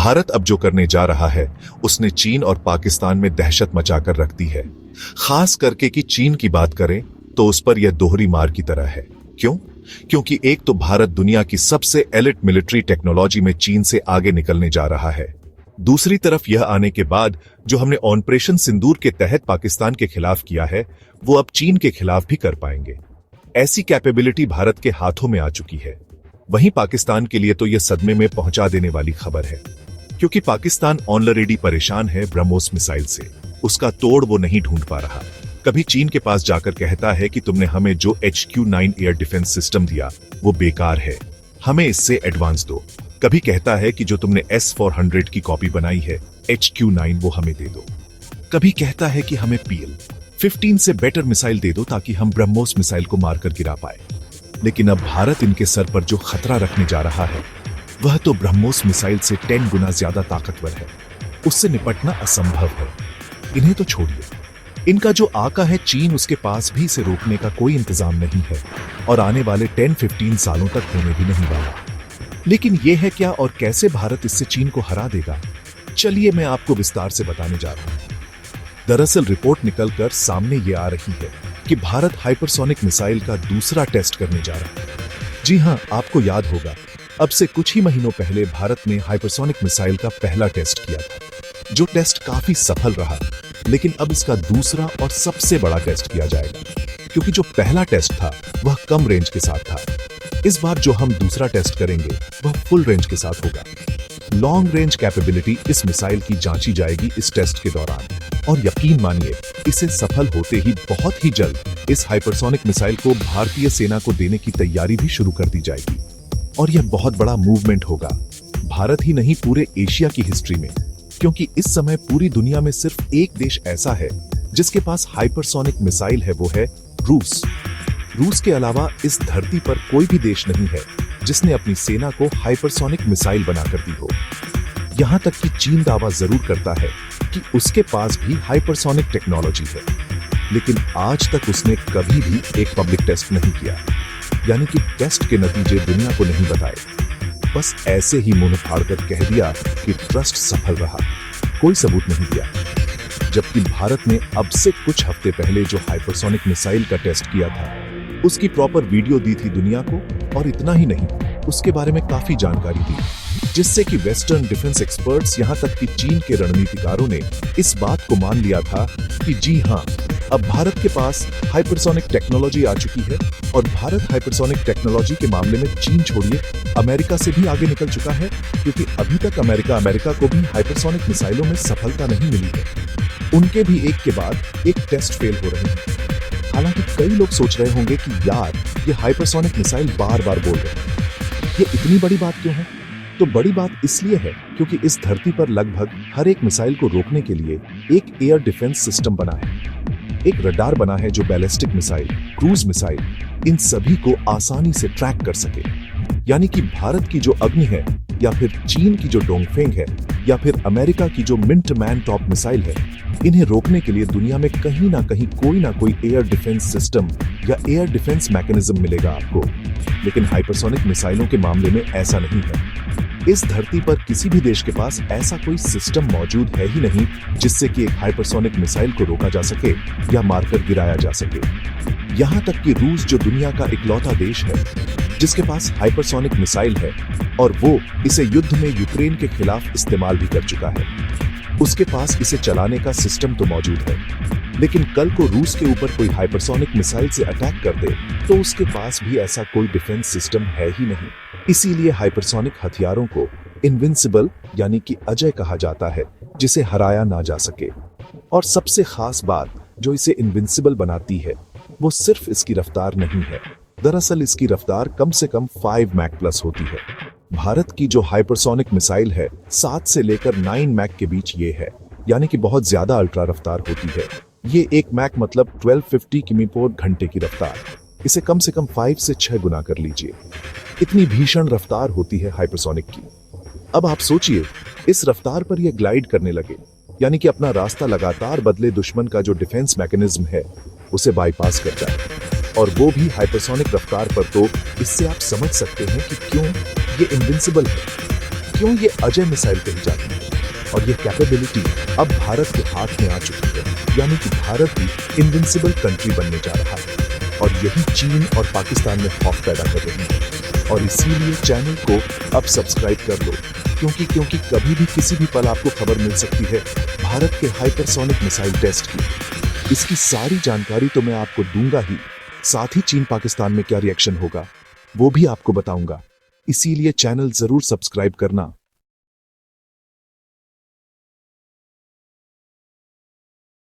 भारत अब जो करने जा रहा है उसने चीन और पाकिस्तान में दहशत मचाकर रख दी है। खास करके कि चीन की बात करें तो उस पर यह दोहरी मार की तरह है। क्यों? क्योंकि एक तो भारत दुनिया की सबसे एलिट मिलिट्री टेक्नोलॉजी में चीन से आगे निकलने जा रहा है। दूसरी तरफ यह आने के बाद जो हमने ऑपरेशन सिंदूर के तहत पाकिस्तान के खिलाफ किया है वो अब चीन के खिलाफ भी कर पाएंगे। ऐसी कैपेबिलिटी भारत के हाथों में आ चुकी है। वहीं पाकिस्तान के लिए तो यह सदमे में पहुंचा देने वाली खबर है, क्योंकि पाकिस्तान ऑलरेडी परेशान है ब्रह्मोस मिसाइल से। उसका तोड़ वो नहीं ढूंढ पा रहा। कभी चीन के पास जाकर कहता है कि तुमने हमें जो HQ-9 एयर डिफेंस सिस्टम दिया वो बेकार है, हमें इससे एडवांस दो। कभी कहता है कि जो तुमने S-400 की कॉपी बनाई है HQ-9 वो हमें दे दो। कभी कहता है कि हमें PL-15 से बेटर मिसाइल दे दो ताकि हम ब्रह्मोस मिसाइल को मारकर गिरा पाए। लेकिन अब भारत इनके सर पर जो खतरा रखने जा रहा है वह तो ब्रह्मोस मिसाइल से 10 गुना ज्यादा ताकतवर है। उससे निपटना असंभव है। इन्हें तो छोड़िए, इनका जो आका है चीन, उसके पास भी इसे रोकने का कोई इंतजाम नहीं है और आने वाले 10-15 सालों तक होने भी नहीं वाला। लेकिन यह है क्या और कैसे भारत इससे चीन को हरा देगा, चलिए मैं आपको विस्तार से बताने जा रहा हूं। दरअसल रिपोर्ट निकलकर सामने ये आ रही है कि भारत हाइपरसोनिक मिसाइल का दूसरा टेस्ट करने जा रहा है। जी हां, आपको याद होगा अब से कुछ ही महीनों पहले भारत ने हाइपरसोनिक मिसाइल का पहला टेस्ट किया था, जो टेस्ट काफी सफल रहा। लेकिन अब इसका दूसरा और सबसे बड़ा टेस्ट किया जाएगा, क्योंकि जो पहला टेस्ट था वह कम रेंज के साथ था। इस बार जो हम दूसरा टेस्ट करेंगे वह फुल रेंज के साथ होगा। लॉन्ग रेंज कैपेबिलिटी इस मिसाइल की जांची जाएगी इस टेस्ट के दौरान, और यकीन मानिए इसे सफल होते ही बहुत ही जल्द इस हाइपरसोनिक मिसाइल को भारतीय सेना को देने की तैयारी भी शुरू कर दी जाएगी। और यह बहुत बड़ा मूवमेंट होगा, भारत ही नहीं पूरे एशिया की हिस्ट्री में, क्योंकि इस समय पूरी दुनिया में सिर्फ एक देश ऐसा है जिसके पास हाइपरसोनिक मिसाइल है, वो है रूस। रूस के अलावा इस धरती पर कोई भी देश नहीं है जिसने अपनी सेना को हाइपरसोनिक मिसाइल बनाकर दी हो। यहां तक कि चीन दावा जरूर करता है कि उसके पास भी हाइपरसोनिक टेक्नोलॉजी है, लेकिन आज तक उसने कभी भी एक पब्लिक टेस्ट नहीं किया, यानी कि टेस्ट के नतीजे दुनिया को नहीं बताए। बस ऐसे ही मुंह फाड़कर कह दिया कि ट्रस्ट सफल रहा, कोई सबूत नहीं दिया। जबकि भारत ने अब से कुछ हफ्ते पहले जो हाइपरसोनिक मिसाइल का टेस्ट किया था उसकी प्रॉपर वीडियो दी थी दुनिया को, और इतना ही नहीं, उसके बारे में काफी जानकारी दी, जिससे कि वेस्टर्न डिफेंस एक्सपर्ट्स यहां तक कि चीन के रणनीतिकारों ने इस बात को मान लिया था कि जी हां, अब भारत के पास हाइपरसोनिक टेक्नोलॉजी आ चुकी है और भारत हाइपरसोनिक टेक्नोलॉजी के मामले में चीन छोड़िए अमेरिका से भी आगे निकल चुका है, क्योंकि अभी तक अमेरिका को भी हाइपरसोनिक मिसाइलों में सफलता नहीं मिली है। उनके भी एक के बाद एक टेस्ट फेल हो रहे हैं। हालांकि कई लोग सोच रहे होंगे कि यार ये हाइपरसोनिक मिसाइल बार बार बोल रहे हैं, ये इतनी बड़ी बात क्यों है? तो बड़ी बात इसलिए है क्योंकि इस धरती पर लगभग हर एक मिसाइल को रोकने के लिए एक एयर डिफेंस सिस्टम बना है, एक रडार बना है जो बैलिस्टिक मिसाइल, क्रूज मिसाइल, इन सभी को आसानी से ट्रैक कर सके। यानी कि भारत की जो अग्नि है, या फिर चीन की जो डोंगफेंग है, या फिर अमेरिका की जो मिंटमैन टॉप मिसाइल है, इन्हें रोकने के लिए दुनिया में कहीं ना कहीं कोई ना कोई एयर डिफेंस सिस्टम या एयर डिफेंस मैकेनिज्म मिलेगा आपको। लेकिन हाइपरसोनिक मिसाइलों के मामले में ऐसा नहीं है। इस धरती पर किसी भी देश के पास ऐसा कोई सिस्टम मौजूद है ही नहीं जिससे कि एक हाइपरसोनिक मिसाइल को रोका जा सके या मारकर गिराया जा सके। यहां तक कि रूस, जो दुनिया का इकलौता देश है जिसके पास हाइपरसोनिक मिसाइल है और वो इसे युद्ध में यूक्रेन के खिलाफ इस्तेमाल भी कर चुका है, उसके पास इसे चलाने का सिस्टम तो मौजूद है। लेकिन कल को रूस के ऊपर कोई हाइपरसोनिक मिसाइल से अटैक कर दे तो उसके पास भी ऐसा कोई डिफेंस सिस्टम है ही नहीं। इसीलिए हाइपरसोनिक हथियारों को इनविंसिबल यानी कि अजय कहा जाता है, जिसे हराया ना जा सके। और सबसे खास बात जो इसे इनविंसिबल बनाती है वो सिर्फ इसकी रफ्तार नहीं है। दरअसल इसकी रफ्तार कम से कम 5 मैक प्लस होती है। भारत की जो हाइपरसोनिक मिसाइल है 7 से लेकर 9 मैक के बीच ये है, यानी कि बहुत ज्यादा अल्ट्रा रफ्तार होती है। ये 1 मैक मतलब 1250 किमी/घंटे की रफ्तार। इसे कम से कम 5 से 6 गुना कर लीजिए। इतनी भीषण रफ्तार होती है हाइपरसोनिक की। अब आप सोचिए, इस रफ्तार पर यह ग्लाइड करने लगे, यानी कि अपना रास्ता लगातार बदले दुश्मन का जो डिफेंस मैकेनिज्म है उसे बाईपास कर जाए, और वो भी हाइपरसोनिक रफ्तार पर। तो इससे आप समझ सकते हैं कि क्यों ये इनविंसिबल है, क्यों ये अजय मिसाइल कही जाती है। और ये कैपेबिलिटी अब भारत के हाथ में आ चुकी है, यानी कि भारत भी इनविंसिबल कंट्री बनने जा रहा है। और यही चीन और पाकिस्तान में खौफ पैदा कर रही है। और इसीलिए चैनल को अब सब्सक्राइब कर लो, क्योंकि कभी भी किसी भी पल आपको खबर मिल सकती है भारत के हाइपरसोनिक मिसाइल टेस्ट की। इसकी सारी जानकारी तो मैं आपको दूंगा ही, साथ ही चीन पाकिस्तान में क्या रिएक्शन होगा वो भी आपको बताऊंगा। इसीलिए चैनल जरूर सब्सक्राइब करना।